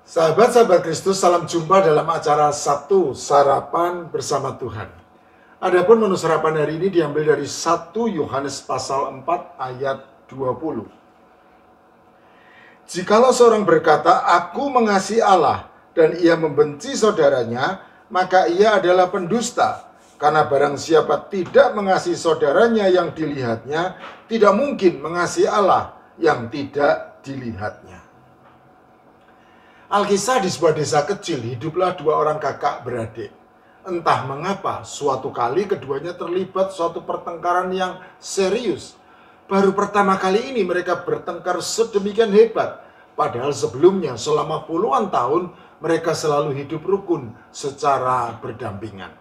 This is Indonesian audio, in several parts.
Sahabat-sahabat Kristus, salam jumpa dalam acara Sabtu Sarapan Bersama Tuhan. Adapun menu sarapan hari ini diambil dari 1 Yohanes pasal 4 ayat 20. Jikalau seorang berkata, "Aku mengasihi Allah," dan ia membenci saudaranya, maka ia adalah pendusta. Karena barang siapa tidak mengasihi saudaranya yang dilihatnya, tidak mungkin mengasihi Allah yang tidak dilihatnya. Alkisah, di sebuah desa kecil hiduplah dua orang kakak beradik. Entah mengapa suatu kali keduanya terlibat suatu pertengkaran yang serius. Baru pertama kali ini mereka bertengkar sedemikian hebat. Padahal sebelumnya selama puluhan tahun mereka selalu hidup rukun secara berdampingan.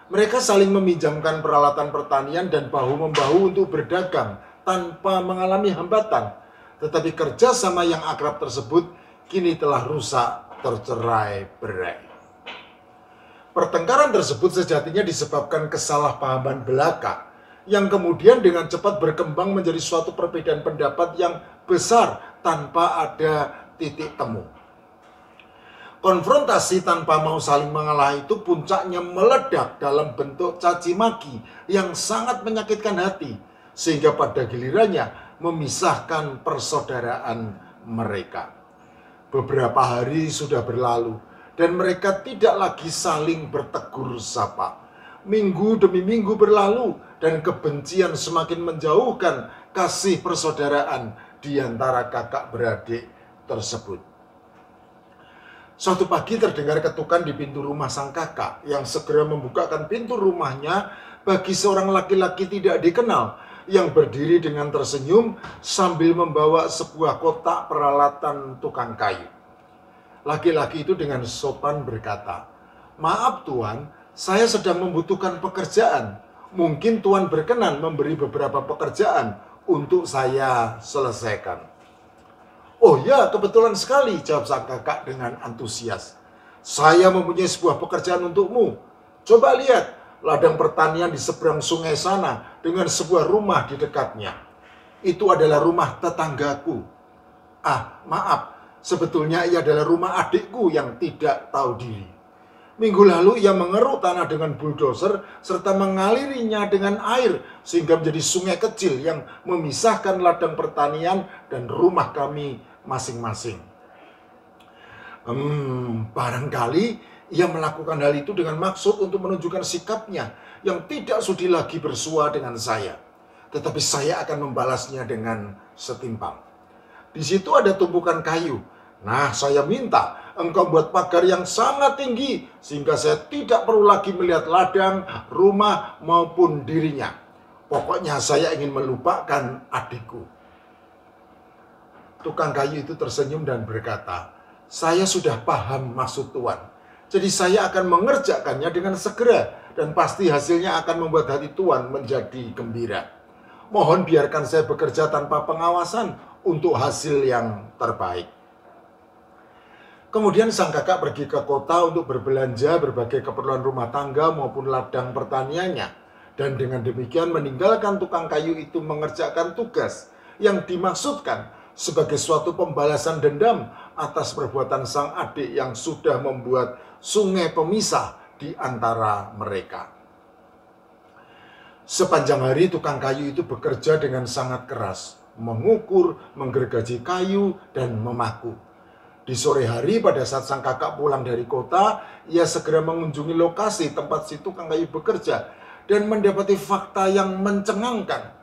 Mereka saling meminjamkan peralatan pertanian dan bahu-membahu untuk berdagang tanpa mengalami hambatan. Tetapi kerjasama yang akrab tersebut kini telah rusak, tercerai-berai. Pertengkaran tersebut sejatinya disebabkan kesalahpahaman belaka yang kemudian dengan cepat berkembang menjadi suatu perbedaan pendapat yang besar tanpa ada titik temu. Konfrontasi tanpa mau saling mengalah itu puncaknya meledak dalam bentuk caci maki yang sangat menyakitkan hati, sehingga pada gilirannya memisahkan persaudaraan mereka. Beberapa hari sudah berlalu dan mereka tidak lagi saling bertegur sapa. Minggu demi minggu berlalu dan kebencian semakin menjauhkan kasih persaudaraan di antara kakak beradik tersebut. Suatu pagi terdengar ketukan di pintu rumah sang kakak yang segera membukakan pintu rumahnya bagi seorang laki-laki tidak dikenal yang berdiri dengan tersenyum sambil membawa sebuah kotak peralatan tukang kayu. Laki-laki itu dengan sopan berkata, "Maaf Tuan, saya sedang membutuhkan pekerjaan. Mungkin Tuan berkenan memberi beberapa pekerjaan untuk saya selesaikan." "Oh ya, kebetulan sekali," jawab sang kakak dengan antusias. "Saya mempunyai sebuah pekerjaan untukmu. Coba lihat ladang pertanian di seberang sungai sana dengan sebuah rumah di dekatnya. Itu adalah rumah tetanggaku." "Ah, maaf. Sebetulnya ia adalah rumah adikku yang tidak tahu diri. Minggu lalu ia mengeruk tanah dengan bulldozer serta mengalirinya dengan air sehingga menjadi sungai kecil yang memisahkan ladang pertanian dan rumah kami masing-masing. Barangkali ia melakukan hal itu dengan maksud untuk menunjukkan sikapnya yang tidak sudi lagi bersua dengan saya. Tetapi saya akan membalasnya dengan setimpal. Di situ ada tumpukan kayu. Nah, saya minta engkau buat pagar yang sangat tinggi sehingga saya tidak perlu lagi melihat ladang, rumah maupun dirinya. Pokoknya saya ingin melupakan adikku." Tukang kayu itu tersenyum dan berkata, "Saya sudah paham maksud Tuan. Jadi saya akan mengerjakannya dengan segera dan pasti hasilnya akan membuat hati Tuan menjadi gembira. Mohon biarkan saya bekerja tanpa pengawasan untuk hasil yang terbaik." Kemudian sang kakak pergi ke kota untuk berbelanja berbagai keperluan rumah tangga maupun ladang pertaniannya. Dan dengan demikian meninggalkan tukang kayu itu mengerjakan tugas yang dimaksudkan sebagai suatu pembalasan dendam atas perbuatan sang adik yang sudah membuat sungai pemisah di antara mereka. Sepanjang hari tukang kayu itu bekerja dengan sangat keras, mengukur, menggergaji kayu, dan memaku. Di sore hari pada saat sang kakak pulang dari kota, ia segera mengunjungi lokasi tempat si tukang kayu bekerja dan mendapati fakta yang mencengangkan.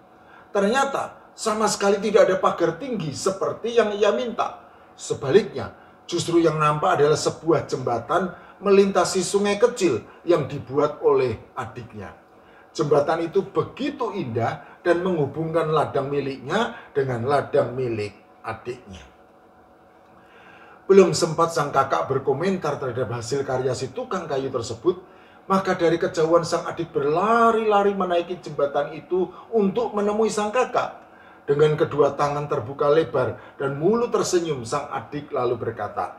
Ternyata sama sekali tidak ada pagar tinggi seperti yang ia minta. Sebaliknya, justru yang nampak adalah sebuah jembatan melintasi sungai kecil yang dibuat oleh adiknya. Jembatan itu begitu indah dan menghubungkan ladang miliknya dengan ladang milik adiknya. Belum sempat sang kakak berkomentar terhadap hasil karya si tukang kayu tersebut, maka dari kejauhan sang adik berlari-lari menaiki jembatan itu untuk menemui sang kakak. Dengan kedua tangan terbuka lebar dan mulut tersenyum, sang adik lalu berkata,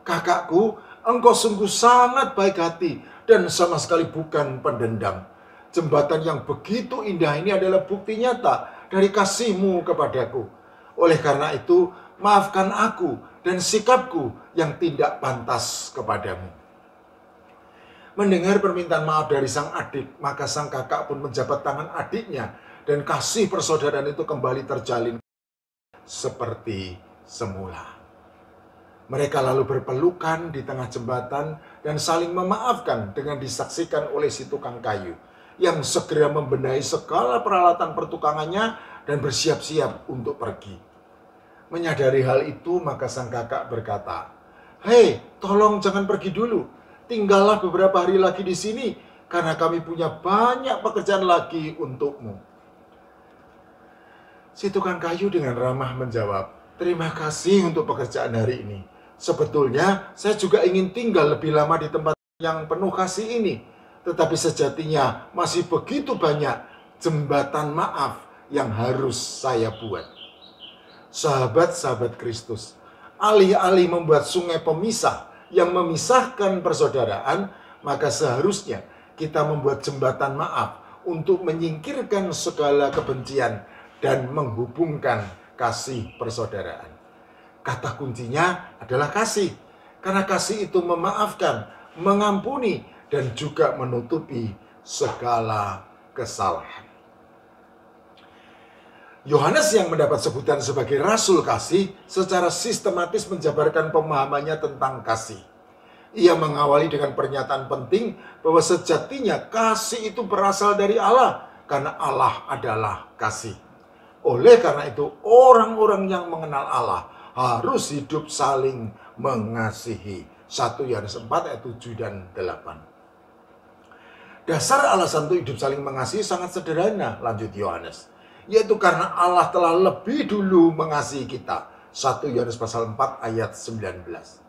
"Kakakku, engkau sungguh sangat baik hati dan sama sekali bukan pendendam. Jembatan yang begitu indah ini adalah bukti nyata dari kasihmu kepadaku. Oleh karena itu, maafkan aku dan sikapku yang tidak pantas kepadamu. Mendengar permintaan maaf dari sang adik, maka sang kakak pun menjabat tangan adiknya, dan kasih persaudaraan itu kembali terjalin seperti semula. Mereka lalu berpelukan di tengah jembatan dan saling memaafkan dengan disaksikan oleh si tukang kayu, yang segera membenahi segala peralatan pertukangannya dan bersiap-siap untuk pergi. Menyadari hal itu, maka sang kakak berkata, "Hei, tolong jangan pergi dulu. Tinggallah beberapa hari lagi di sini, karena kami punya banyak pekerjaan lagi untukmu." Si tukang kayu dengan ramah menjawab, "Terima kasih untuk pekerjaan hari ini. Sebetulnya saya juga ingin tinggal lebih lama di tempat yang penuh kasih ini. Tetapi sejatinya masih begitu banyak jembatan maaf yang harus saya buat." Sahabat-sahabat Kristus, alih-alih membuat sungai pemisah yang memisahkan persaudaraan, maka seharusnya kita membuat jembatan maaf untuk menyingkirkan segala kebencian dan menghubungkan kasih persaudaraan. Kata kuncinya adalah kasih, karena kasih itu memaafkan, mengampuni, dan juga menutupi segala kesalahan. Yohanes yang mendapat sebutan sebagai Rasul Kasih secara sistematis menjabarkan pemahamannya tentang kasih. Ia mengawali dengan pernyataan penting bahwa sejatinya kasih itu berasal dari Allah, karena Allah adalah kasih. Oleh karena itu, orang-orang yang mengenal Allah harus hidup saling mengasihi. 1 Yohanes 4 ayat 7 dan 8. Dasar alasan untuk hidup saling mengasihi sangat sederhana, lanjut Yohanes, yaitu karena Allah telah lebih dulu mengasihi kita. 1 Yohanes pasal 4 ayat 19.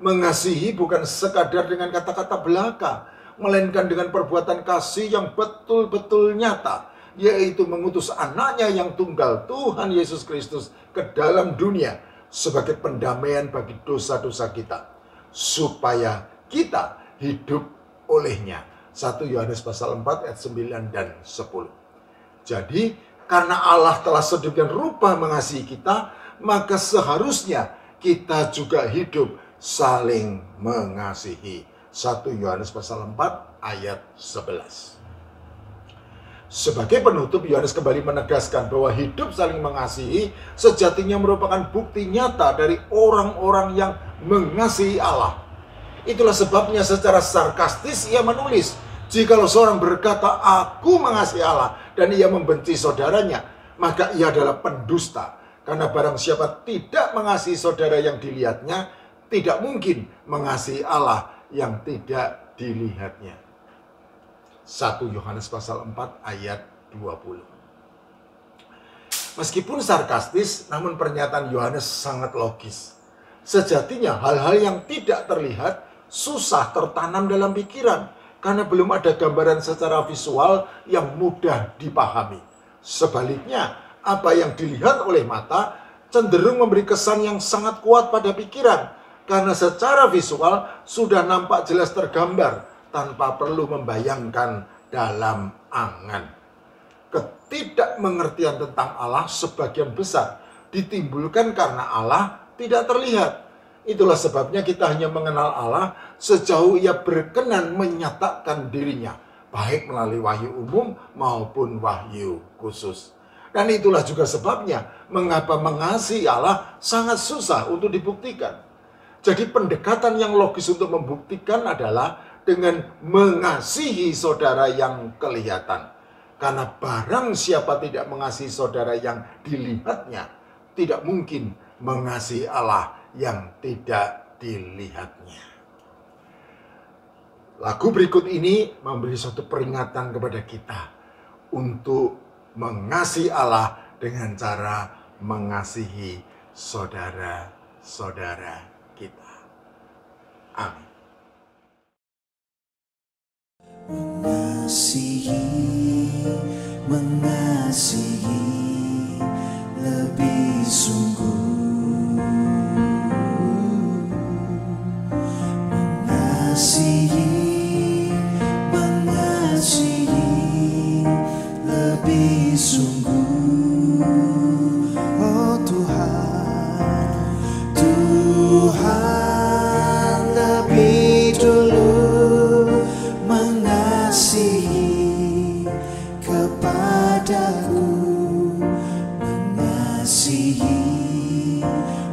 Mengasihi bukan sekadar dengan kata-kata belaka, melainkan dengan perbuatan kasih yang betul-betul nyata, yaitu mengutus anaknya yang tunggal, Tuhan Yesus Kristus, ke dalam dunia sebagai pendamaian bagi dosa-dosa kita, supaya kita hidup olehnya. 1 Yohanes pasal 4 ayat 9 dan 10. Jadi, karena Allah telah sedemikian rupa mengasihi kita, maka seharusnya kita juga hidup saling mengasihi. 1 Yohanes pasal 4 ayat 11. Sebagai penutup, Yohanes kembali menegaskan bahwa hidup saling mengasihi sejatinya merupakan bukti nyata dari orang-orang yang mengasihi Allah. Itulah sebabnya secara sarkastis ia menulis, "Jikalau seorang berkata, 'Aku mengasihi Allah,' dan ia membenci saudaranya, maka ia adalah pendusta. Karena barang siapa tidak mengasihi saudara yang dilihatnya, tidak mungkin mengasihi Allah yang tidak dilihatnya." 1 Yohanes pasal 4 ayat 20. Meskipun sarkastis, namun pernyataan Yohanes sangat logis. Sejatinya hal-hal yang tidak terlihat susah tertanam dalam pikiran, karena belum ada gambaran secara visual yang mudah dipahami. Sebaliknya, apa yang dilihat oleh mata cenderung memberi kesan yang sangat kuat pada pikiran, karena secara visual sudah nampak jelas tergambar tanpa perlu membayangkan dalam angan. Ketidakmengertian tentang Allah sebagian besar ditimbulkan karena Allah tidak terlihat. Itulah sebabnya kita hanya mengenal Allah sejauh ia berkenan menyatakan dirinya, baik melalui wahyu umum maupun wahyu khusus. Dan itulah juga sebabnya mengapa mengasihi Allah sangat susah untuk dibuktikan. Jadi pendekatan yang logis untuk membuktikan adalah dengan mengasihi saudara yang kelihatan. Karena barang siapa tidak mengasihi saudara yang dilihatnya, tidak mungkin mengasihi Allah yang tidak dilihatnya. Lagu berikut ini memberi suatu peringatan kepada kita untuk mengasihi Allah dengan cara mengasihi saudara-saudara kita. Amin. Mengasihi lebih sungguh. Mengasihi lebih sungguh. Oh Tuhan, Tuhan mengasihi